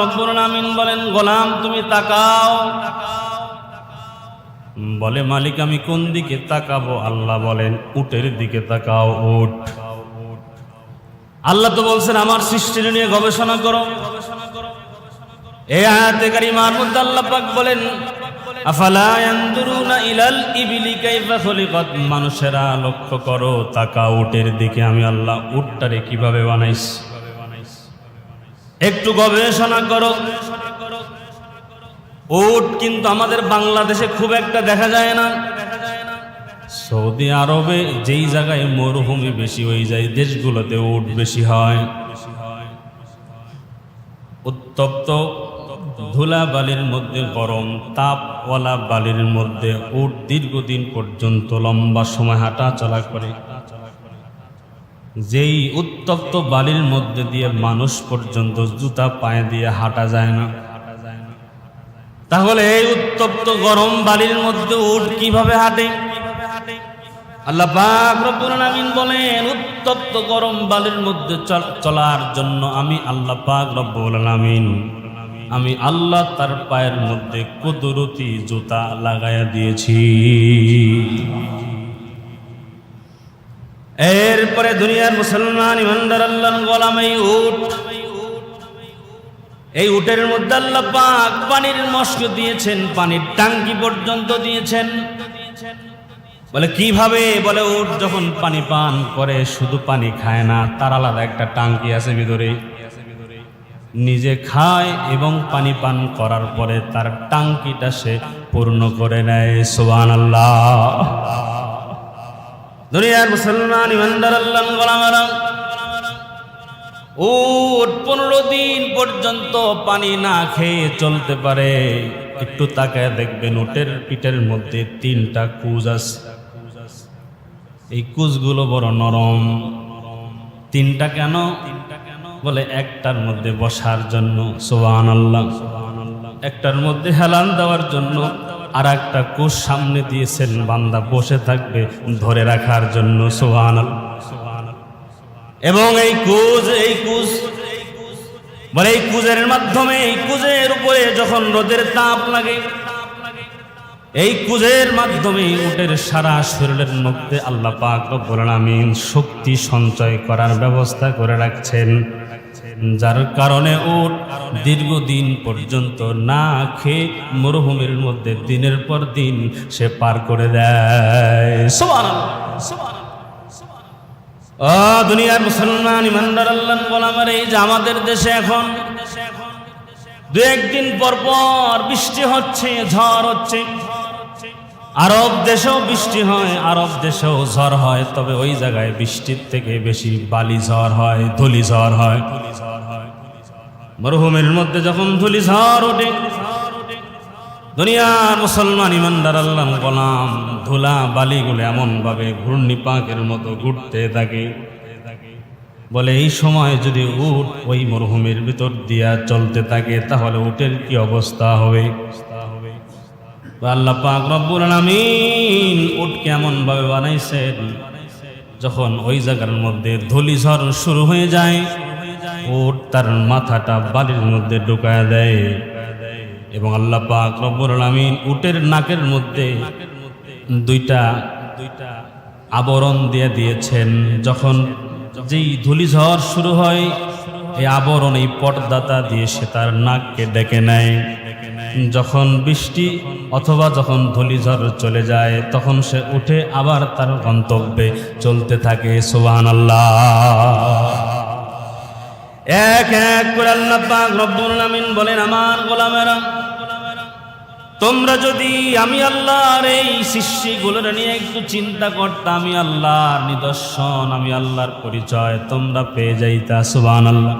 রব্বুল আলামিন বলেন, গোলাম তুমি তাকাও। বলে, মালিক আমি কোন দিকে তাকাবো? আল্লাহ বলেন, উটের দিকে তাকাও, উট। আল্লাহ তো বলছেন আমার সৃষ্টি নিয়ে গবেষণা করো। এই আয়াতে কারিমার মধ্যে আল্লাহ পাক বলেন, আফালা ইয়ানদুরুনা ইলাল ইবিলি কাইফা খুলিকাত, মানুষেরা লক্ষ্য করো, তাকাও উটের দিকে, আমি আল্লাহ উটটারে কিভাবে বানাইছি, একটু গবেষণা করো। উট কিন্তু আমাদের বাংলাদেশে খুব একটা দেখা যায় না। সৌদি আরবে যেই জায়গায় মরুভূমি বেশি হয়ে যায়, দেশগুলোতে উট বেশি হয়। উত্তপ্ত ধুলা বালির মধ্যে, গরম তাপওয়ালা বালির মধ্যে উট দীর্ঘদিন পর্যন্ত লম্বা সময় হাঁটা চলা করে। যেই উত্তপ্ত বালির মধ্যে দিয়ে মানুষ পর্যন্ত জুতা পায়ে দিয়ে হাঁটা যায় না, তাহলে এই উত্তপ্ত গরম বালির মধ্যে উট কিভাবে হাঁটে? আল্লাহ পাক রব্বুল আলামিন বলেন, উত্তপ্ত গরম বালির মধ্যে চলার জন্য আমি আল্লাহ পাক রব্বুল আলামিন, আমি আল্লাহ তার পায়ের মধ্যে কুদরতি জুতা লাগাইয়া দিয়েছি। এরপরে দুনিয়ার মুসলমান ইমানদার আল্লাহর গোলাম, এই উটের মধ্যে আল্লাহ পাক পানির মস্ক দিয়েছেন, পানির টাঙ্কি পর্যন্ত দিয়েছেন। বলে কিভাবে? বলে উট যখন পানি পান করে শুধু পানি খায় না, তার আলাদা একটা টাঙ্কি আছে ভিতরে, নিজে খায় এবং পানি পান করার পরে তার টাঙ্কিটা সে পূর্ণ করে নেয়। সুবহানাল্লাহ। দুনিয়ার মুসলমান ইমানদার আল্লাহর গোলামেরা, উট 15 দিন পর্যন্ত পানি না খেয়ে চলতে পারে। একটু তাকায় দেখবেন উটের পিঠের মধ্যে 3টা কুজ আছে। এই কুজগুলো বড় নরম। 3টা কেন? বলে একটার মধ্যে বসার জন্য, সুবহানাল্লাহ, একটার মধ্যে হেলান দেওয়ার জন্য, আর একটা কুজ সামনে দিয়েছেন বান্দা বসে থাকবে ধরে রাখার জন্য, সুবহানাল্লাহ। এবং এই কুজ বলে এই কুজের মাধ্যমে, এই কুজের উপরে যখন রোদের তাপ লাগে, এই কুজের মাধ্যমে উটের সারা শরীরের মধ্যে আল্লাহ পাক রব্বুল আলামিন শক্তি সঞ্চয় করার ব্যবস্থা করে রাখছেন, যার কারণে উট দীর্ঘদিন পর্যন্ত না খেয়ে মরুভূমির মধ্যে দিনের পর দিন সে পার করে দেয়। সুবহানাল্লাহ, সুবহানাল্লাহ। দুনিয়ার মুসলমান ইমানদার আল্লাহর গোলামের, এই যে আমাদের দেশে এখন 2-1 দিন পর পর বৃষ্টি হচ্ছে, ঝড় হচ্ছে। আরব দেশেও বৃষ্টি হয়, আরব দেশেও ঝড় হয়, তবে ওই জায়গায় বৃষ্টির থেকে বেশি বালি ঝড় হয়, ধুলি ঝড় হয়। মরুভূমির মধ্যে যখন ধুলি ঝড় ওঠে, দুনিয়ার মুসলমান ইমানদার আল্লাহর গোলাম, ধুলা বালিগুলো এমন ভাবে ঘূর্ণিপাকের মতো ঘুরতে থাকে। বলে এই সময় যদি উট ওই মরুভূমির ভিতর দিয়া চলতে থাকে, তাহলে উটের কি অবস্থা হবে? আল্লাহ পাক রব্বুল আলামিন উট কেমন ভাবে বানাইছেন, যখন ওই জায়গার মধ্যে ধুলি ঝড় শুরু হয়ে যায়, উট তার মাথাটা বালির মধ্যে ঢুকায় দেয়। এবং আল্লাহ পাক রব্বুল আলামিন উটের নাকের মধ্যে 2টা আবরণ দিয়ে দিয়েছেন। যখন যেই ধূলিঝড় শুরু হয়, এই আবরণ, এই পর্দাটা দিয়ে সে তার নাককে ডেকে নেয়। যখন বৃষ্টি অথবা যখন ধূলিঝড় চলে যায়, তখন সে উঠে আবার তার গন্তব্যে চলতে থাকে। সুবহানাল্লাহ। এক এক করে আল্লাহ পাক রব্বুল আলামিন বলেন, আমার গোলামেরা, তোমরা যদি আমি আল্লাহর এই সৃষ্টিগুলোর নিয়ে একটু চিন্তা করতা, আমি আল্লাহর নিদর্শন, আমি আল্লাহর পরিচয় তোমরা পেয়ে যাইতা। সুবহানাল্লাহ।